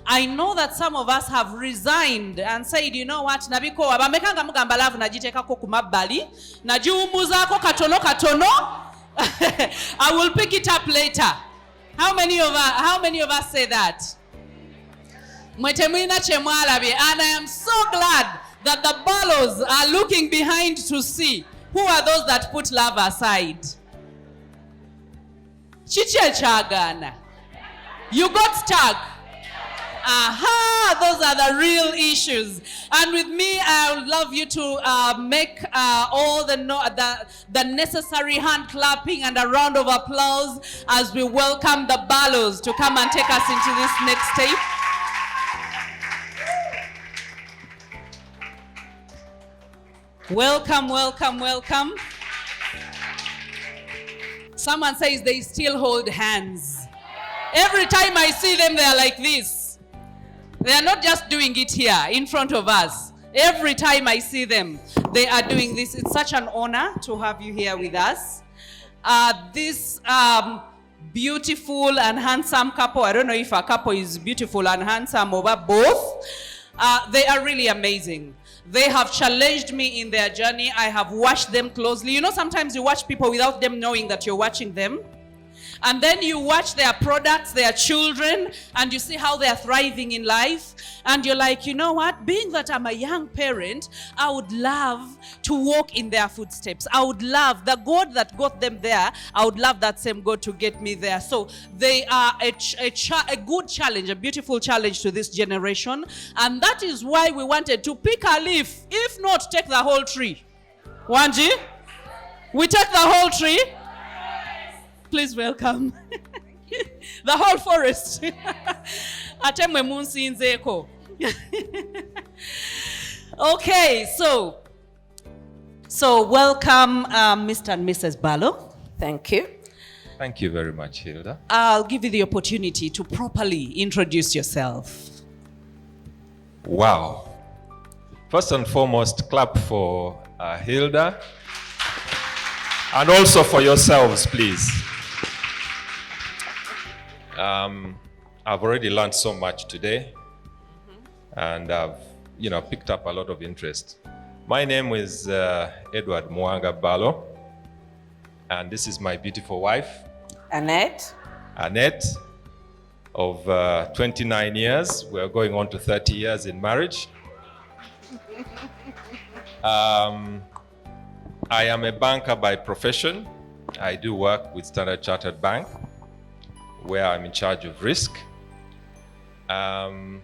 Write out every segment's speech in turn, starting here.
I know that some of us have resigned and said, you know what, nabiko abamekanga mugamba love nagitekako ku mabbali nagiwumuzaako katono I will pick it up later. How many of us say that? Mwetemwina chemwalabye, and I am so glad that the Ballows are looking behind to see who are those that put love aside. Chiche chagana. You got stuck. Aha, those are the real issues. And with me, I would love you to make all the necessary hand clapping and a round of applause as we welcome the Ballows to come and take us into this next stage. Welcome, welcome, welcome. Someone says they still hold hands. Every time I see them, they are like this. They are not just doing it here in front of us. Every time I see them, they are doing this. It's such an honor to have you here with us. This beautiful and handsome couple, I don't know if a couple is beautiful and handsome or both, they are really amazing. They have challenged me in their journey. I have watched them closely. You know, sometimes you watch people without them knowing that you're watching them. And then you watch their products, their children, and you see how they are thriving in life. And you're like, you know what? Being that I'm a young parent, I would love to walk in their footsteps. I would love the God that got them there. I would love that same God to get me there. So they are a good challenge, a beautiful challenge to this generation. And that is why we wanted to pick a leaf. If not, take the whole tree. Wanji? We take the whole tree. Please welcome the whole forest. Atemwe munsinzeko. Okay, so welcome Mr. and Mrs. Barlow. Thank you. Thank you very much, Hilda. I'll give you the opportunity to properly introduce yourself. Wow. First and foremost, clap for Hilda. And also for yourselves, please. I've already learned so much today, and I've, picked up a lot of interest. My name is Edward Mwanga Barlow, and this is my beautiful wife, Annet, of 29 years. We're going on to 30 years in marriage. I am a banker by profession. I do work with Standard Chartered Bank, where I'm in charge of risk. I'm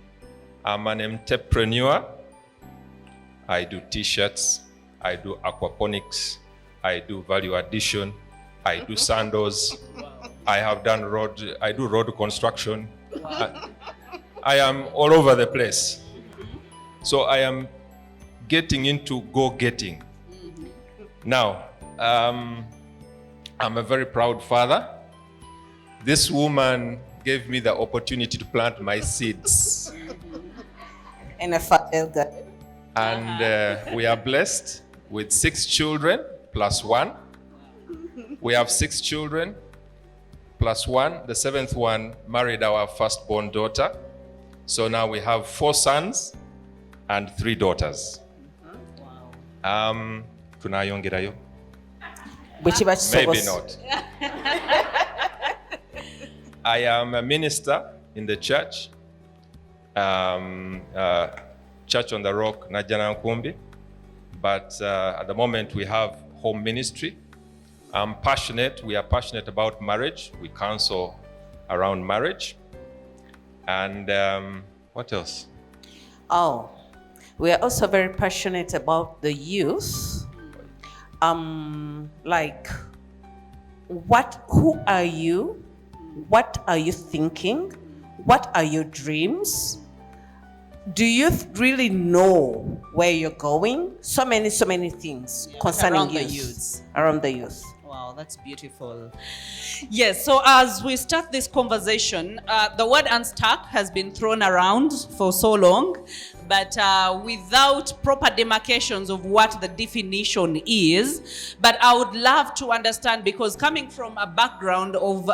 an entrepreneur. I do t-shirts, I do aquaponics, I do value addition, I do sandals, I do road construction. I am all over the place. So I am getting into go-getting. Now, I'm a very proud father. This woman gave me the opportunity to plant my seeds. in a fertile garden. And we are blessed with 6 children plus 1. We have 6 children plus 1. The 7th one married our firstborn daughter. So now we have 4 sons and 3 daughters. Tunayongerayo? Maybe not. I am a minister in the church, Church on the Rock, Najana Nkumbi. But at the moment we have home ministry. We are passionate about marriage. We counsel around marriage. And what else? Oh, we are also very passionate about the youth. Who are you? What are you thinking? What are your dreams? Do you really know where you're going? So many things concerning around the youth. Wow, that's beautiful. Yes, so as we start this conversation, the word unstuck has been thrown around for so long, but without proper demarcations of what the definition is. But I would love to understand, because coming from a background of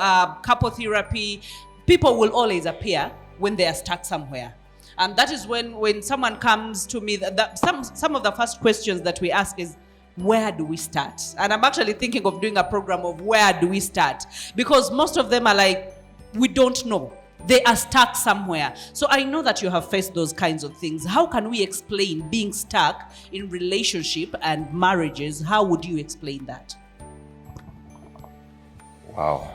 couple therapy, people will always appear when they are stuck somewhere. And that is when someone comes to me, some of the first questions that we ask is, where do we start? And I'm actually thinking of doing a program of where do we start? Because most of them are like, we don't know. They are stuck somewhere. So I know that you have faced those kinds of things. How can we explain being stuck in relationship and marriages? How would you explain that? Wow.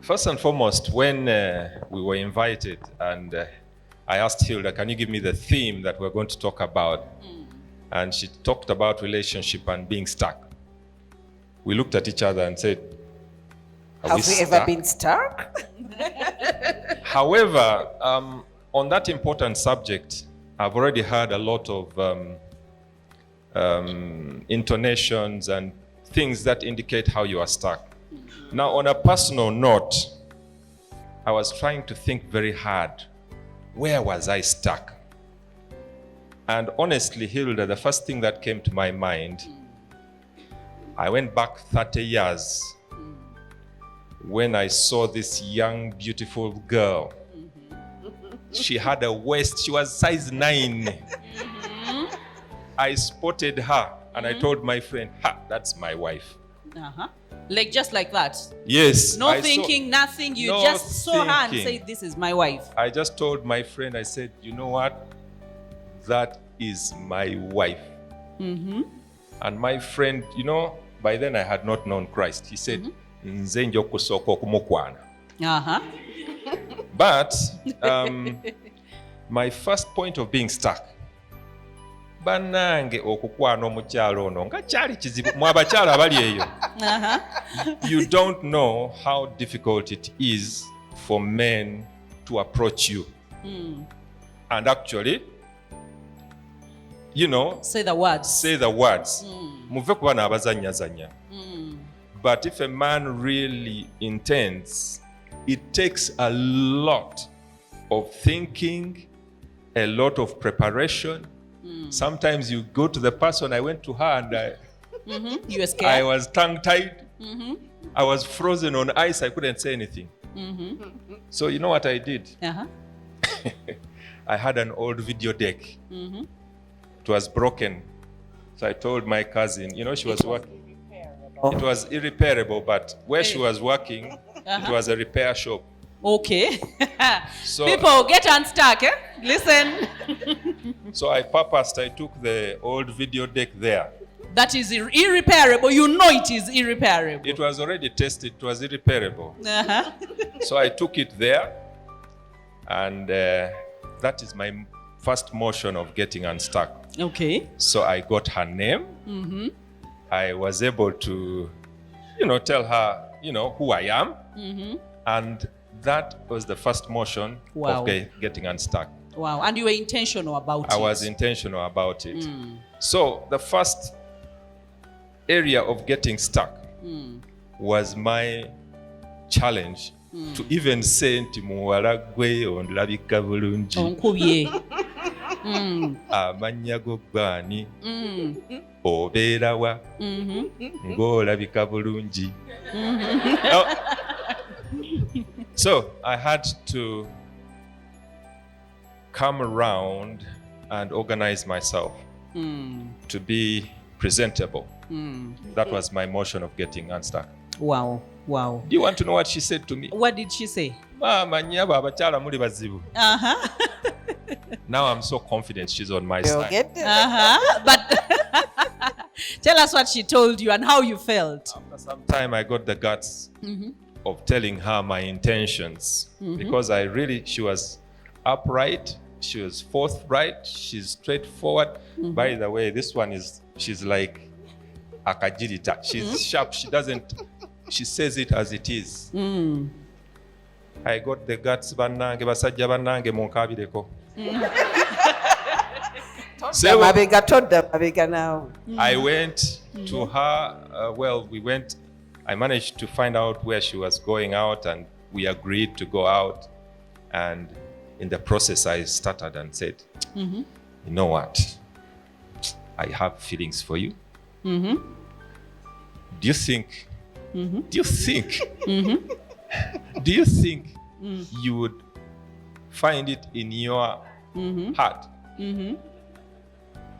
First and foremost, when we were invited and I asked Hilda, can you give me the theme that we're going to talk about? And she talked about relationship and being stuck. We looked at each other and said, have we ever been stuck? However, on that important subject, I've already heard a lot of intonations and things that indicate how you are stuck. Now, on a personal note, I was trying to think very hard. Where was I stuck? And honestly, Hilda, the first thing that came to my mind, I went back 30 years when I saw this young, beautiful girl. She had a waist, she was size 9. I spotted her and I told my friend, that's my wife. Like just like that? Yes. No thinking, nothing. You just saw her and said, this is my wife. I just told my friend, I said, you know what? That is my wife. And my friend, by then I had not known Christ. He said, Nze njokusooka okumukwana. But my first point of being stuck, bannange okukwana omukyalo ono nga kyali kizibu mu abakyala abali eyo. You don't know how difficult it is for men to approach you. And actually, say the words. Muve kuba n'abazannyazannya. But if a man really intends, it takes a lot of thinking, a lot of preparation. Sometimes you go to the person, I went to her and you were scared? I was tongue-tied. I was frozen on ice. I couldn't say anything. So you know what I did? I had an old video deck. It was broken. So I told my cousin, she was working. It was irreparable, but where she was working, it was a repair shop. Okay. So, people, get unstuck, eh? Listen. So I took the old video deck there. That is irreparable. You know it is irreparable. It was already tested. It was irreparable. So I took it there, and that is my first motion of getting unstuck. Okay. So I got her name. I was able to, tell her, who I am. And that was the first motion of getting unstuck. Wow. And you were intentional about it. I was intentional about it. So the first area of getting stuck was my challenge to even say nti muwala gwe ondulabika bulungi. Onkubye. Amannya go bani. Obeera wa. Ng'olabika bulungi. So I had to come around and organize myself to be presentable. That was my motion of getting unstuck. Wow. Do you want to know what she said to me? What did she say? Mama nyabo abakyala muli bazibu. Now I'm so confident she's on my side. But tell us what she told you and how you felt. After some time, I got the guts of telling her my intentions because she was upright, she was forthright, she's straightforward. By the way, this one she's like akajirita. She's sharp. She says it as it is. I got the guts, bannange basajja bannange munkabireko. So I went to her. I managed to find out where she was going out, and we agreed to go out. And in the process, I started and said, you know what? I have feelings for you. Do you think Do you think you would find it in your heart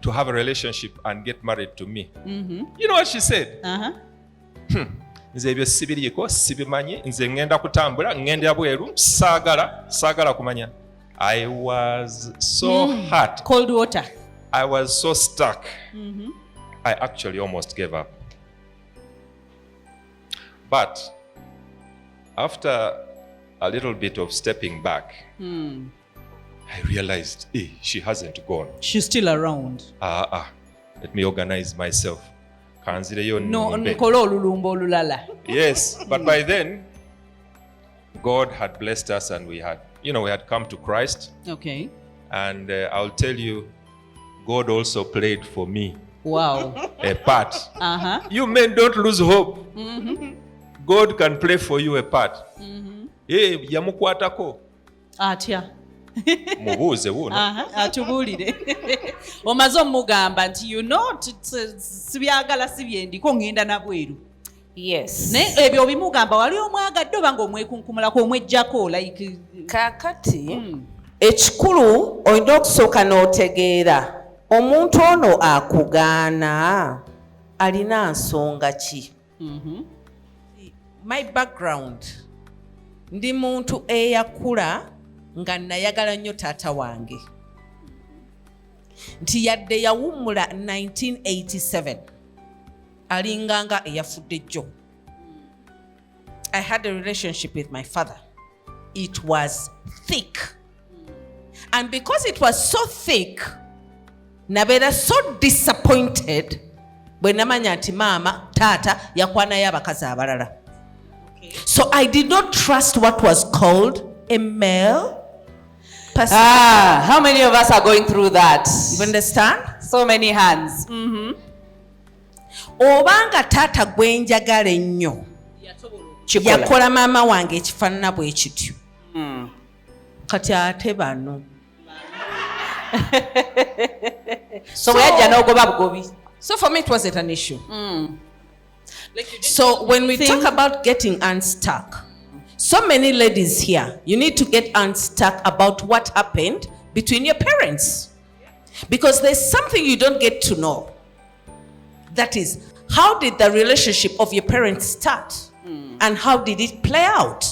to have a relationship and get married to me? You know what she said? Nze ebyo sibiriiko, sibimanyi, nze ngenda kutambula, ngenda bweru, saagala kumanya. I was so hurt. Cold water. I was so stuck. I actually almost gave up. But after a little bit of stepping back, I realized, she hasn't gone. She's still around. Let me organize myself. No, nkolo olulumba olulala. Yes, but by then, God had blessed us and we had come to Christ. Okay. And I'll tell you, God also played for me. Wow. A part. You men don't lose hope. God can play for you a part. Yamukwatako. Atya. Mubuuze wuno. Atubuulire. Omaze omugamba nti sibyagala sibyendiko ngenda nabweru. Yes. Ne ebyo bimugamba wali omwagadde oba ng'omwekunkumulako omwejjako like. Kaakati ekikulu olina okusooka n'otegeera omuntu ono akugaana alina nsonga ki? My background, ndi muntu eyakula nga nayagala nnyo taata wange nti yadde yawummula 1987 alinganga eyafudde jjo. I had a relationship with my father. It was thick. And because it was so thick, nabeera so disappointed bwe namanya nti maama taata yakwanayo abakazi abalala. So I did not trust what was called a male person. How many of us are going through that? You understand? So many hands. Obanga taata gwe njagala ennyo yakola maama wange ekifaanana bwe kityo. Kati ate bano. So yajja n'ogoba bugobi. So for me it wasn't an issue. So when we talk about getting unstuck, so many ladies here, you need to get unstuck about what happened between your parents. Because there's something you don't get to know. That is, how did the relationship of your parents start? And how did it play out?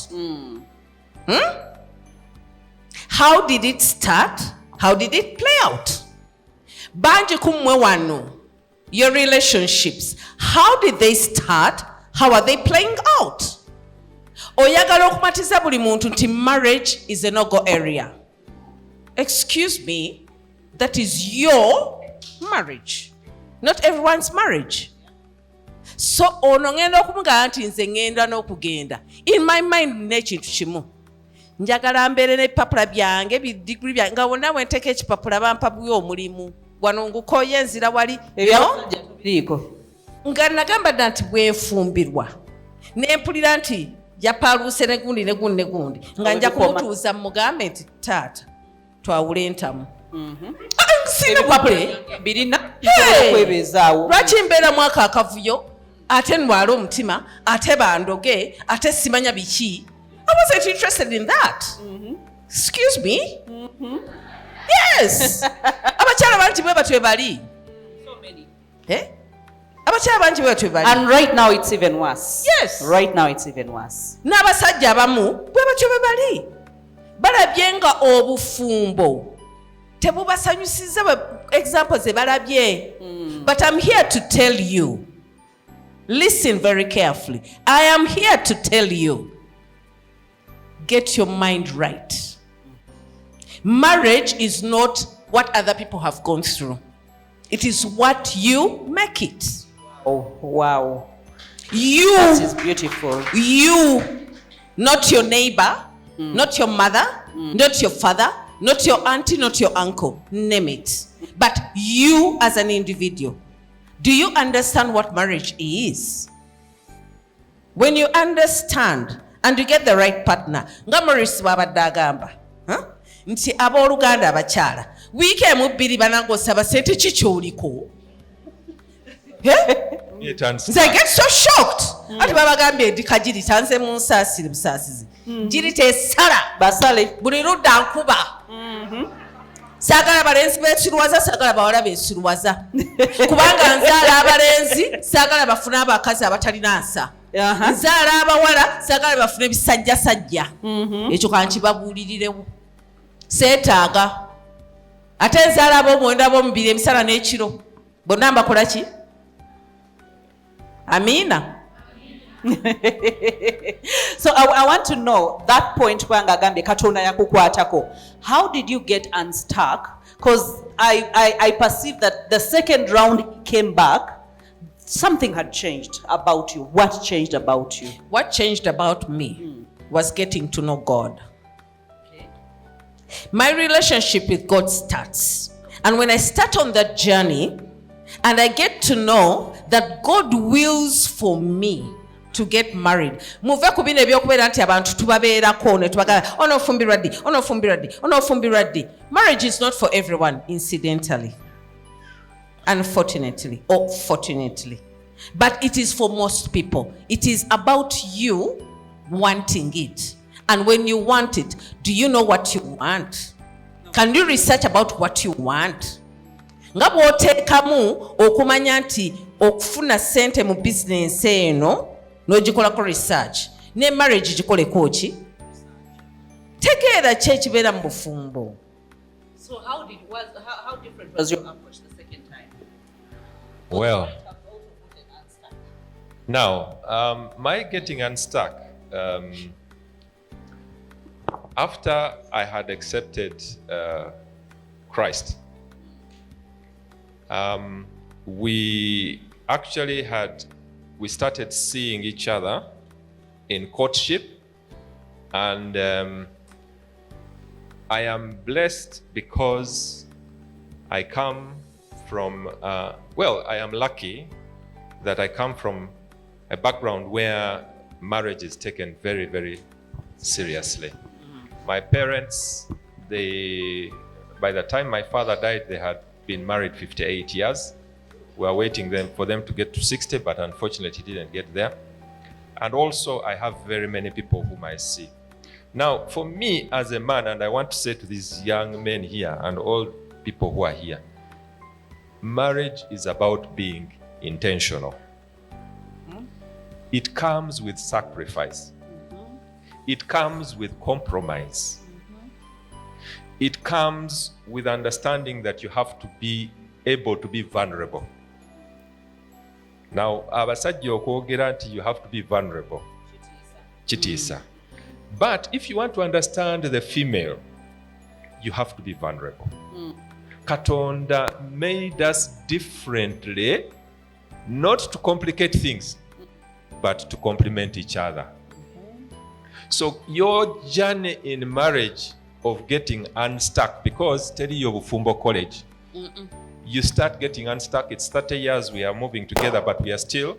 How did it start? How did it play out? Banji kumwe wano. Your relationships, how did they start? How are they playing out? Oyagala okumatiza buli muntu nti marriage is a no-go area. Excuse me, that is your marriage. Not everyone's marriage. So ono ngenda okumugamba nti nze ngenda n'okugenda. In my mind n'ekintu kimu. Njagala mbeere n'ebipapula byange bidigiri byange nga wonna bwenteeka ekipapula bampa by'omulimu. Wano ngukoye nzira wali nga nagamba dda nti bwenfumbirwa nempulira nti yapaaluuse negundi nga nja kumutuuza mugambe nti taata twawule entamu sina bwabule lwaki mbeera mwaka akavuyo ate nwala omutima ate bandoge ate simanya biki. I wasn't interested in that. Excuse me. Yes. Abakyala bangi bwe batwe bali. So many. Abakyala bangi bwe batwe bali. And right now it's even worse. Yes. Right now it's even worse. N'abasajja abamu bwe batwe bali. Balabye nga obufumbo tebubasanyusiza examples ze balabye. But I'm here to tell you, listen very carefully. I am here to tell you, get your mind right. Marriage is not what other people have gone through. It is what you make it. Oh, wow. You. That is beautiful. You, not your neighbor, not your mother, not your father, not your auntie, not your uncle. Name it. But you as an individual. Do you understand what marriage is? When you understand and you get the right partner, nga Maurice babadde agamba, nti abooluganda abakyala wiiki emu bbiri banagosaba sente ki kyoliko? It unstuck. Nze I get so shocked. Ati babagambye edikajiri tanze mu nsaasire busaasizi. Jiri tesala basale buli ludda nkuba. Saagala abalenzi beekiruwaza, saagala bawala beekiruwaza. Kubanga nzaala abalenzi, saagala bafune abakazi abatalina nsa. Nzaala abawala, saagala bafune bisajjasajja. Ekyo kankibabuulirirewo. Seetaaga. Ate nzaala ab'omwenda ab'omubiri emisana n'ekiro. Bonna mbakola ki? Amina. So I want to know that point where Ngagambe Katonda yakukwatako. How did you get unstuck? Because I perceive that the second round came back, something had changed about you. What changed about you? What changed about me was getting to know God. Okay. My relationship with God starts. And when I start on that journey, and I get to know that God wills for me to get married. Muve ku bino ebyokubeera nti abantu tubabeerako ne tubagala onofumbirwa ddi. Marriage is not for everyone, incidentally. Unfortunately or fortunately. But it is for most people. It is about you wanting it. And when you want it, do you know what you want? No. Can you research about what you want? Nga bw'oteekamu okumanya nti okufuna ssente mu bizinensi eno n'ogikolako research ne marriage gikoleko ki? Tegeera ki ekibeera mu bufumbo. So how different was your approach the second time? Well, now, my getting unstuck, after I had accepted Christ, we started seeing each other in courtship, and I am blessed because I come from, I am lucky that I come from a background where marriage is taken very, very seriously. My parents, by the time my father died, they had been married 58 years. We were waiting for them to get to 60, but unfortunately didn't get there. And also I have very many people whom I see. Now, for me as a man, and I want to say to these young men here and all people who are here, marriage is about being intentional. It comes with sacrifice. It comes with compromise. It comes with understanding that you have to be able to be vulnerable. Now, abasajja okwogera nti you have to be vulnerable. Kitiisa. But if you want to understand the female, you have to be vulnerable. Katonda made us differently, not to complicate things, but to complement each other. So your journey in marriage of getting unstuck, because tell you Bufumbo College, you start getting unstuck. It's 30 years we are moving together, but we are still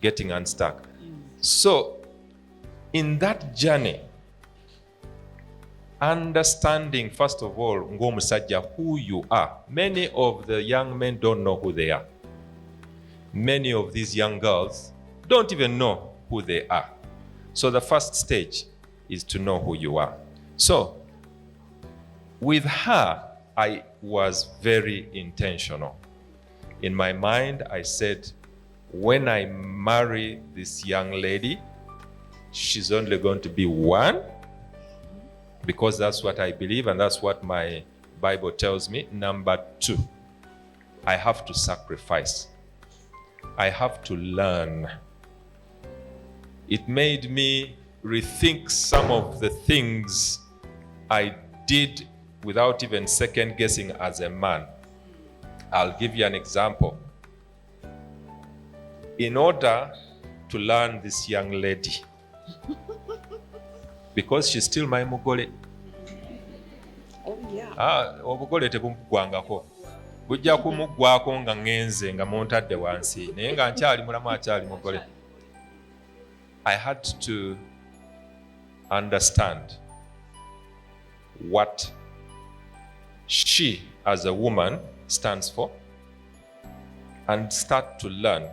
getting unstuck. So in that journey, understanding first of all, ng'omusajja, who you are. Many of the young men don't know who they are. Many of these young girls don't even know who they are. So the first stage is to know who you are. So with her, I was very intentional. In my mind, I said, when I marry this young lady, she's only going to be one, because that's what I believe and that's what my Bible tells me. Number two, I have to sacrifice. I have to learn. It made me rethink some of the things I did without even second guessing as a man. I'll give you an example. In order to learn this young lady, because she's still my mugole. Oh yeah. Obugole tebumugwangako. Bujja kumugwako nga ngenze nga montadde wansi. Naye nga nkyali mulamu akyali mugole. I had to understand what she as a woman stands for, and start to learn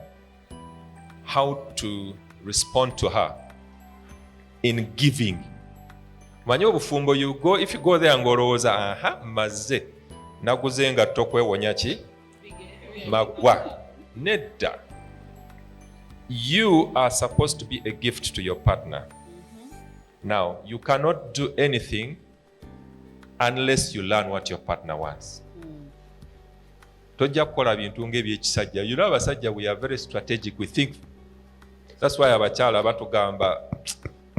how to respond to her in giving. Manyi obufumbo, if you go there ng'olowooza mazze naguze engatto kwewonya ki magwa. Nedda. You are supposed to be a gift to your partner. Now, you cannot do anything unless you learn what your partner wants. Tojja kukola bintu ng'ebyekisajja. You know, abasajja, we are very strategic. We think. That's why abakyala batugamba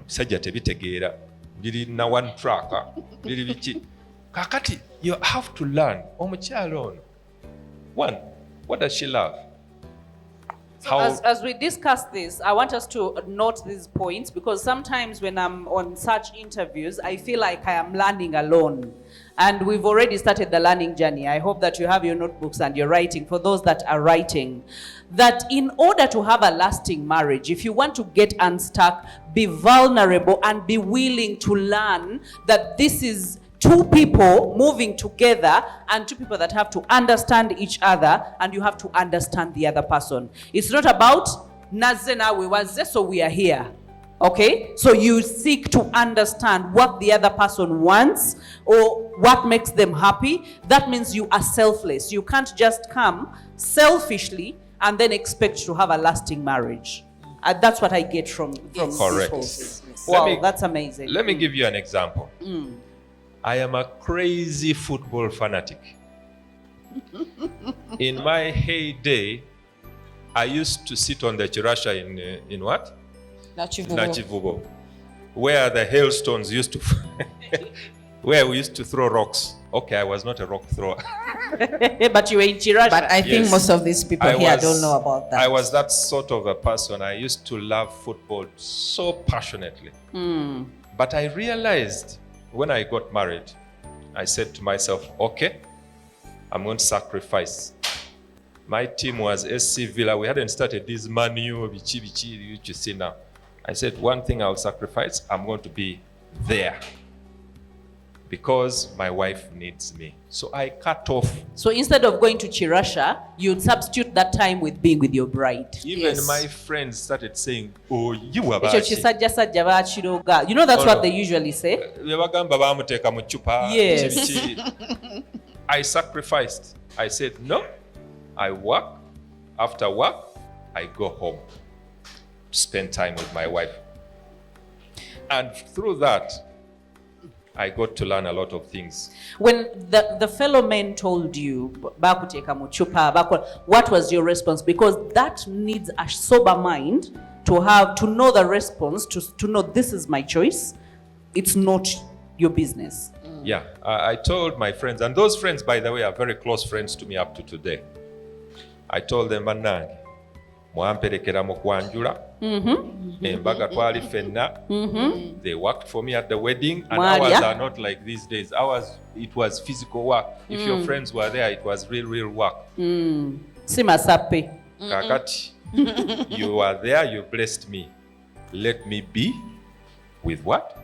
bisajja tebitegeera. Biri na one track. Biri biki. Kakati, you have to learn. Omukyala ono. One, what does she love? So as we discuss this, I want us to note these points, because sometimes when I'm on such interviews, I feel like I am learning alone. And we've already started the learning journey. I hope that you have your notebooks and you're writing. For those that are writing, that in order to have a lasting marriage, if you want to get unstuck, be vulnerable and be willing to learn that this is two people moving together, and two people that have to understand each other, and you have to understand the other person. It's not about naze nawe waze so we are here. Okay? So you seek to understand what the other person wants or what makes them happy. That means you are selfless. You can't just come selfishly and then expect to have a lasting marriage. That's what I get from Correct. this. Wow, that's amazing. Let me give you an example. I am a crazy football fanatic. In my heyday, I used to sit on the Chirasha in what? Nachivubo. Where the hailstones used to where we used to throw rocks. Okay, I was not a rock thrower. But you were in Chirasha. But I think most of these people here don't know about that. I was that sort of a person. I used to love football so passionately. But I realized when I got married, I said to myself, okay, I'm going to sacrifice. My team was SC Villa. We hadn't started this Manu, Bichi, you see now. I said, one thing I'll sacrifice, I'm going to be there. Because my wife needs me. So I cut off. So instead of going to Chirasha, you'd substitute that time with being with your bride. Even my friends started saying, oh, you were You know that's what they usually say. Yes. I sacrificed. I said, no, I work. After work, I go home to spend time with my wife. And through that, I got to learn a lot of things. When the fellow men told you, what was your response? Because that needs a sober mind to know the response, to know this is my choice. It's not your business. Yeah, I told my friends, and those friends, by the way, are very close friends to me up to today. I told them, Manange, mwamperekera mu kwanjula, embaga twali fenna. They worked for me at the wedding, and ours are not like these days. It was physical work. If your friends were there, it was real work. Simasape. Kakati, you are there, you blessed me. Let me be with what?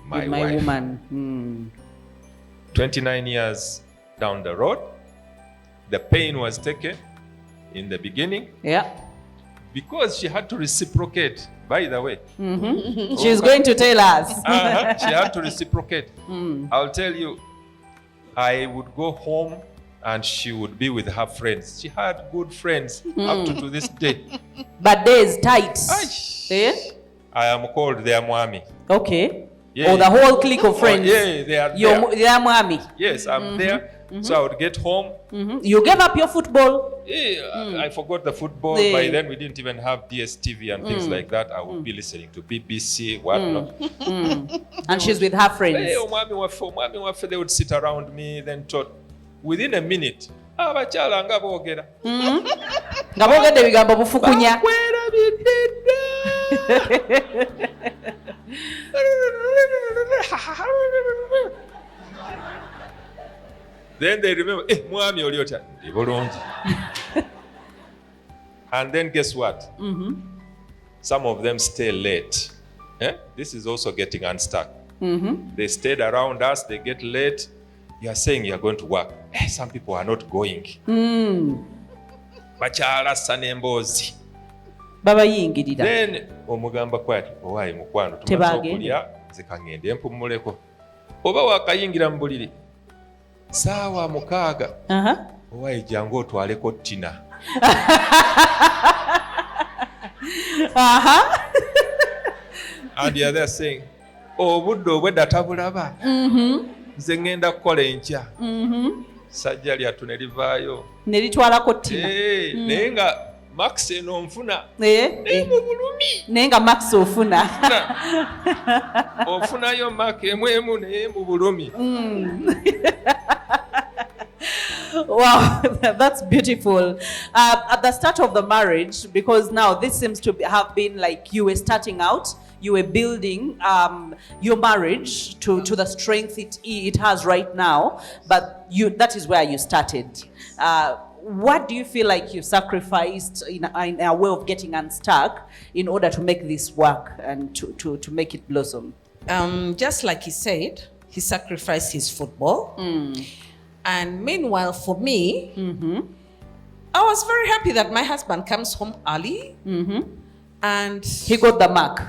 My wife. Woman. 29 years down the road, the pain was taken in the beginning. Yeah. Because she had to reciprocate, by the way. She's going to tell us. She had to reciprocate. I'll tell you, I would go home and she would be with her friends. She had good friends up to this day. But days tight. Yeah? I am called their mwami. Okay. Yeah. Or the whole clique of friends. Yeah, they are there. Their mwami. Yes, I'm there. So I would get home. You gave up your football. Yeah, I forgot the football. By then, we didn't even have DSTV and things like that. I would be listening to BBC, whatnot. And she's with her friends. Hey, omwami waffe, they would sit around me, then talk. Within a minute, abakyala nga boogera. Nga boogedde ebigambo bufukunya. Then they remember, mwami oli otya? Ndi bulungi. And then guess what? Some of them stay late. This is also getting unstuck. They stayed around us, they get late. You are saying you are going to work. Some people are not going. bakyalassa n'emboozi babayingirira then omugamba kwati owaayi mukwano tumaze okulya zikangende empummuleko oba wakayingira mu buliri saawa 6 owaayi jangu otwaleko ttina and the other saying obudde obwedda tabulaba nze ngenda kukola enkya sajja lyattu ne livaayo ne litwalako ttina naye nga max eno nfuna naye mu bulumi naye nga max ofuna ofunayo mak emu naye mu bulumi. Wow, that's beautiful. At the start of the marriage, because now this seems to have been like you were starting out, you were building your marriage to the strength it has right now, but that is where you started. What do you feel like you sacrificed in a way of getting unstuck in order to make this work and to make it blossom? Just like he said, he sacrificed his football. And meanwhile, for me, I was very happy that my husband comes home early, and He got the mark.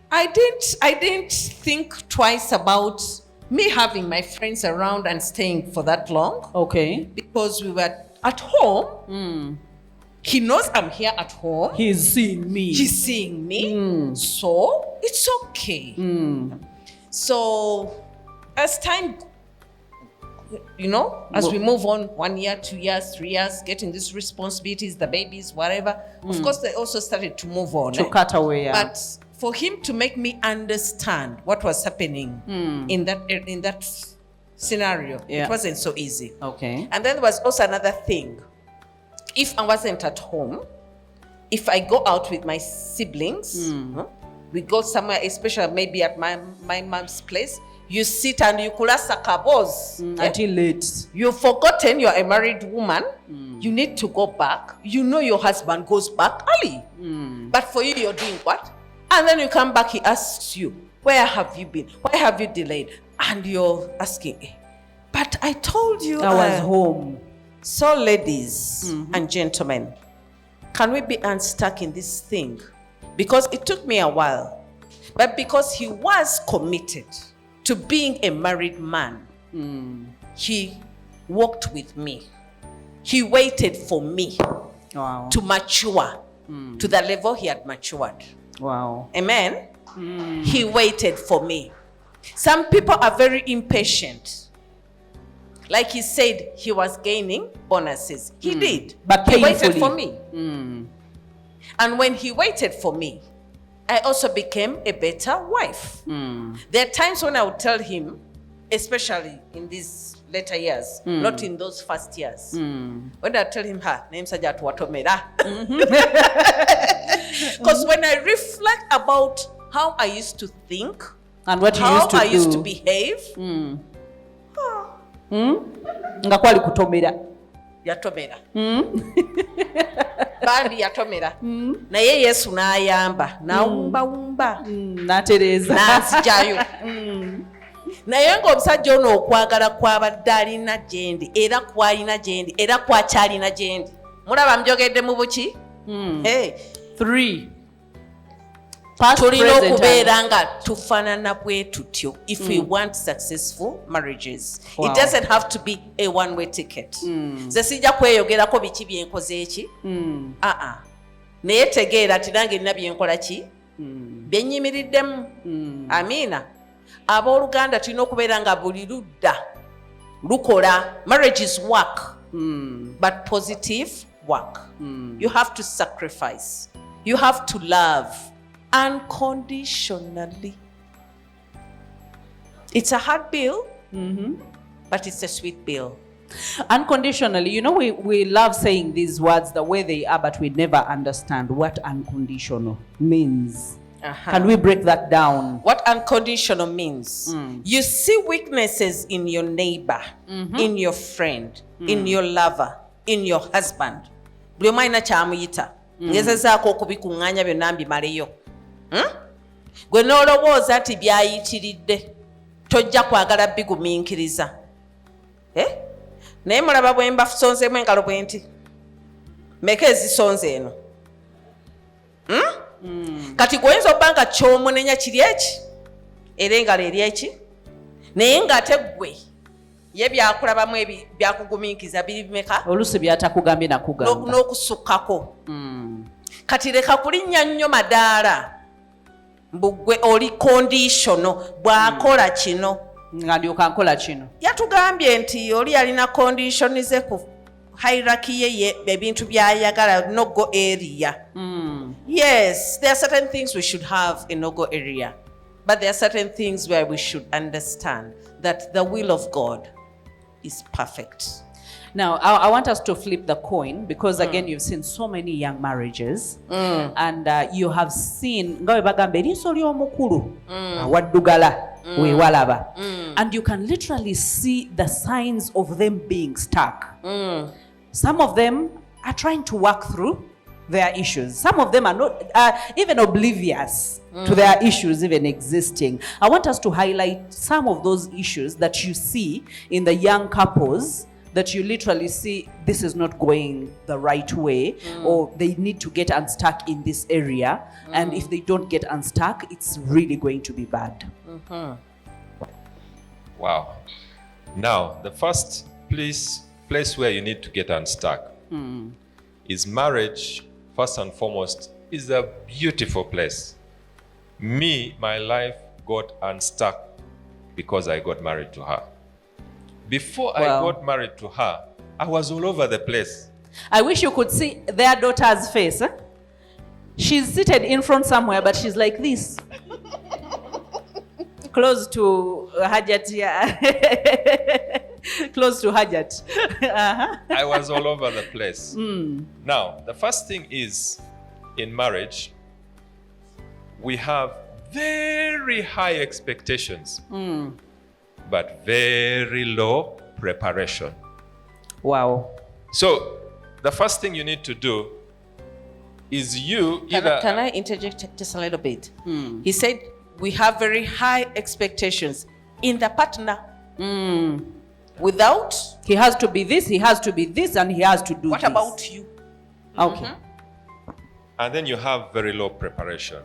I didn't think twice about me having my friends around and staying for that long. Okay. Because we were at home. He knows I'm here at home. He's seeing me. He's seeing me. So it's okay. So as time, as we move on, 1 year, 2 years, 3 years, getting these responsibilities, the babies, whatever, of course they also started to move on. To cut away, yeah. But for him to make me understand what was happening in that scenario, it wasn't so easy. Okay. And then there was also another thing. If I wasn't at home, if I go out with my siblings, we go somewhere, especially maybe at my mom's place, you sit and you kulasa kabos until late. You've forgotten you're a married woman. You need to go back. You know your husband goes back early. But for you, you're doing what? And then you come back, he asks you, where have you been? Why have you delayed? And you're asking, but I told you I was home. So ladies and gentlemen, can we be unstuck in this thing? Because it took me a while, but because he was committed to being a married man, he walked with me. He waited for me to mature to the level he had matured. Wow. Amen? He waited for me. Some people are very impatient. Like he said, he was gaining bonuses. He did. But he waited painfully. for me. And when he waited for me, I also became a better wife. There are times when I would tell him, especially in these later years, not in those first years, when I tell him, because when I reflect about how I used to think and what you how used to I do, used to behave, nga kwali kutomera. yatomera. Bandi yatomera. Naye Yesu n'ayamba, n'awumbawumba, N'atereza. n'anzijayo. Naye ng'omusajja ono okwagala kwabadde alina gyendi, era kwalina gyendi, era kwakyalina gyendi. Mulaba njogedde mu buki? 3. Past, Tulina present, okubeera nga tufaanana bwe tutyo if we want successful marriages. Wow. It doesn't have to be a one-way ticket. Nze sijja kweyogerako biki byenkoze eki. Naye tegeera ti nange nina byenkola ki? Byennyimiriddemu. Amiina. Abooluganda tulina okubeera nga buli ludda lukola. Marriage is work, but positive work. You have to sacrifice. You have to love unconditionally. It's a hard bill, but it's a sweet bill. Unconditionally, we love saying these words the way they are, but we never understand what unconditional means. Can we break that down? What unconditional means? You see weaknesses in your neighbor, in your friend, in your lover, in your husband. Buli omu alina kyamuyita. Ngezezaako okubikuŋŋaanya byonna mbimaleyo. Gwe n'olowooza nti byayitiridde, tojja kwagala bigumiikiriza. Naye mulaba bwe mbasonzeemu engalo bwe nti. meka ezisonze eno. Kati gwoyinza obba nga kyomunenya kiri eki era engalo eri eki naye ng'ate ggwe ye byakulabamu byakugumiikiza biri bimeka oluusi byatakugambye nakugamba n'okusukkako. Kati leka kulinnya nnyo madaala mbu ggwe oli conditional bw'akola kino nga ndyoka nkola kino. Yatugambye nti oli yalina condition ze ku hierarchy ye ebintu by'ayagala no-go area. Yes, there are certain things we should have in no-go area, but there are certain things where we should understand that the will of God is perfect. Now, I want us to flip the coin because again, you've seen so many young marriages and you have seen ngawe bagamba eriiso ly'omukulu waddugala weewalaba, and you can literally see the signs of them being stuck. Some of them are trying to work through their issues. Some of them are not even oblivious to their issues even existing. I want us to highlight some of those issues that you see in the young couples that you literally see this is not going the right way or they need to get unstuck in this area, and if they don't get unstuck, it's really going to be bad. Wow. Now, the first place where you need to get unstuck is marriage. First and foremost, is a beautiful place. My life got unstuck because I got married to her. Before I got married to her, I was all over the place. I wish you could see their daughter's face. She's seated in front somewhere, but she's like this. Close to Hajat, yeah. Close to Hajat. I was all over the place. Now, the first thing is, in marriage, we have very high expectations, but very low preparation. Wow. So, the first thing you need to do is Can I interject just a little bit? He said, we have very high expectations in the partner. Without, he has to be this, he has to be this, and he has to do what this. about you? Okay. And then you have very low preparation.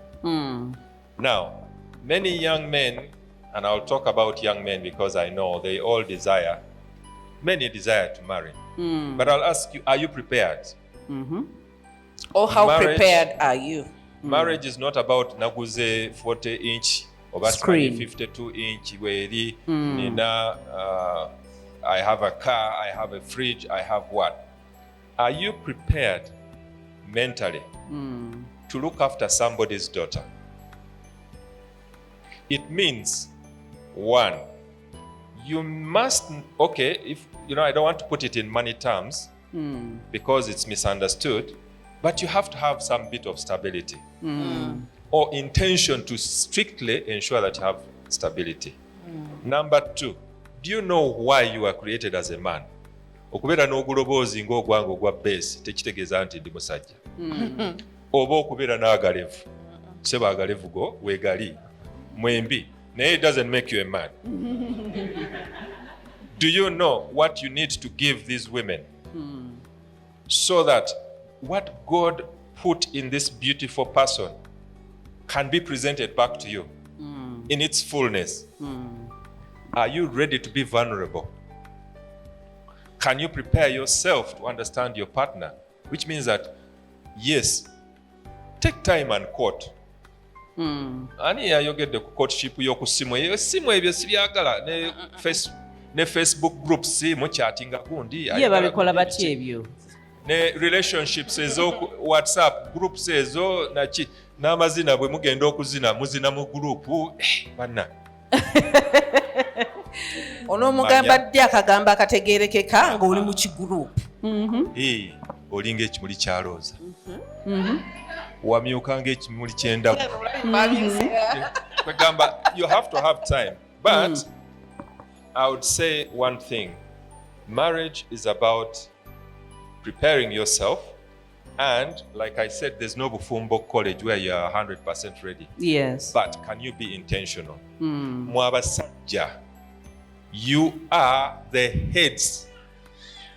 Now, many young men, and I'll talk about young men because I know many desire to marry. But I'll ask you, are you prepared? Or how prepared are you? Marriage is not about naguze 40-inch or Screen. 52-inch weri nina I have a car, I have a fridge, I have what? Are you prepared mentally to look after somebody's daughter? It means, one, you must, if I don't want to put it in money terms because it's misunderstood, but you have to have some bit of stability or intention to strictly ensure that you have stability. Number two, do you know why you were created as a man? Okubeera n'oguloboozi ng'ogwanga ogwa base tekitegeeza nti ndi musajja. Oba okubeera n'agalevu. Seba agalevu go weegali. Mwembi. Naye it doesn't make you a man. Do you know what you need to give these women so that what God put in this beautiful person can be presented back to you in its fullness? Are you ready to be vulnerable? Can you prepare yourself to understand your partner? Which means that, yes, take time and court. Ani yayogedde ku courtship y'oku simu esimu ebyo sibyagala ne Facebook groups muchatinga gundi ye babikola batya ebyo ne relationships ezo WhatsApp groups ezo naki n'amazina bwe mugenda okuzina muzina mu group banna onomugamba ddi akagambo akategeerekeka ng'oli mu kigurupu. Olinga ekimuli kyalooza wamyuka ng'ekimuli ky'endabu. You have to have time, but I would say one thing: marriage is about preparing yourself, and like I said, there's no bufumbo college where you are 100% ready. Yes. But can you be intentional? Mwabasajja, you are the heads.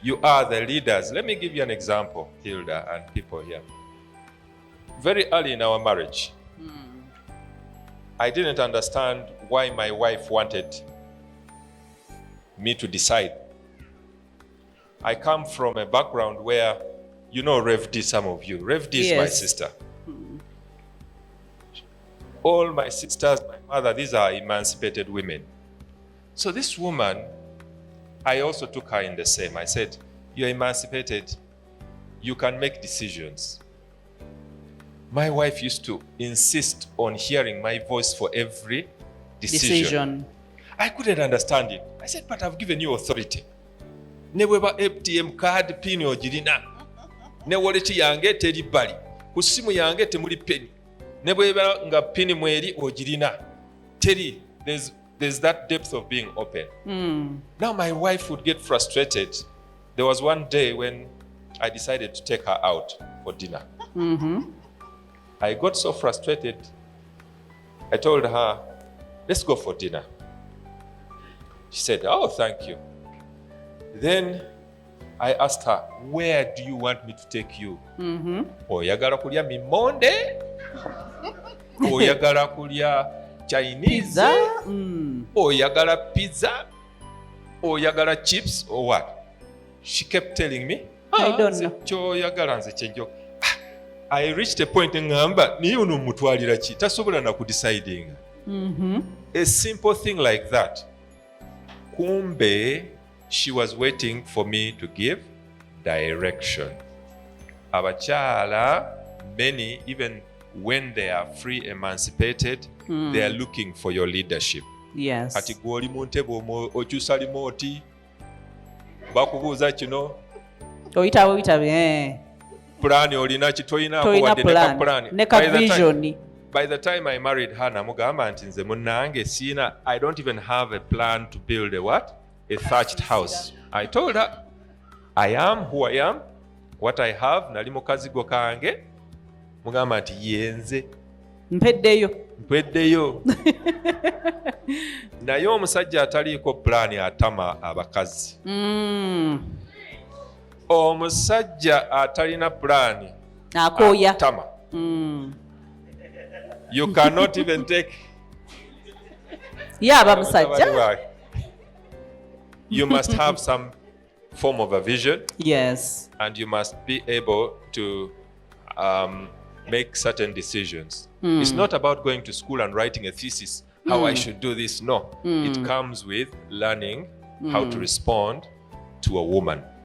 You are the leaders. Let me give you an example, Hilda and people here. Very early in our marriage, I didn't understand why my wife wanted me to decide. I come from a background where, you know Rev D, some of you. Rev D is my Yes. sister. All my sisters, my mother, these are emancipated women. So this woman, I also took her in the same. I said, you're emancipated, you can make decisions. My wife used to insist on hearing my voice for every decision. I couldn't understand it. I said, but I've given you authority. Ne bweba ATM card pin ogirina. Ne wallet yange teri bali. Ku simu yange temuli penny. Ne bweba nga pin mweri ogirina. Teri, there's that depth of being open. Now my wife would get frustrated. There was one day when I decided to take her out for dinner. I got so frustrated. I told her, let's go for dinner. She said, oh, thank you. Then I asked her, where do you want me to take you? Oyagala kulya mimonde? Oyagala kulya Chinese? Pizza? Oyagala pizza? Oyagala chips or what? She kept telling me, I don't know. Choyagala nze kyenjo. I reached a point ngamba niyo ono mutwalira ki tasobola na kudeciding. A simple thing like that. Kumbe, she was waiting for me to give direction. Abachala, many, even when they are free, emancipated, they are looking for your leadership. Yes. Ati gwoli mu ntebe okyusa limoti bakubuuza kino oyitabe pulaani olina kitoyinaako toyina wadde neka plan pulaani. neka vision. By the time I married her, namugamba nti nze munnange siina, I don't even have a plan to build a what? A thatched house. I told her, I am who I am, what I have, nali mu kazigo kange, mugamba nti yenze. Mpeddeyo. Naye omusajja ataliiko pulaani atama abakazi. Omusajja atalina pulaani Akooya. atama. You cannot even take. Yaba musajja. You must have some form of a vision. Yes. And you must be able to make certain decisions. It's not about going to school and writing a thesis, how I should do this. No. It comes with learning how to respond to a woman.